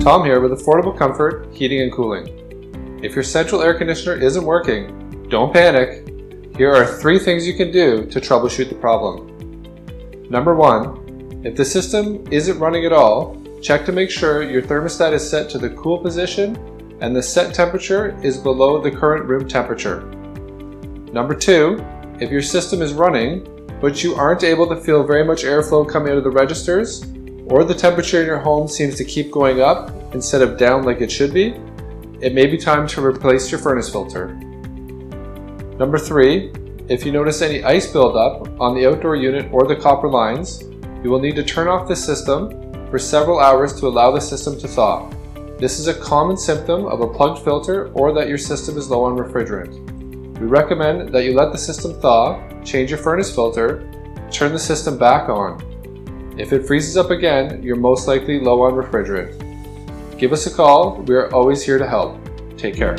Tom here with Affordable Comfort Heating and Cooling. If your central air conditioner isn't working, don't panic. Here are 3 things you can do to troubleshoot the problem. Number 1, if the system isn't running at all, check to make sure your thermostat is set to the cool position and the set temperature is below the current room temperature. Number 2, if your system is running, but you aren't able to feel very much airflow coming out of the registers, or the temperature in your home seems to keep going up instead of down like it should be, it may be time to replace your furnace filter. Number 3, if you notice any ice buildup on the outdoor unit or the copper lines, you will need to turn off the system for several hours to allow the system to thaw. This is a common symptom of a plugged filter or that your system is low on refrigerant. We recommend that you let the system thaw, change your furnace filter, turn the system back on. If it freezes up again, you're most likely low on refrigerant. Give us a call, we are always here to help. Take care.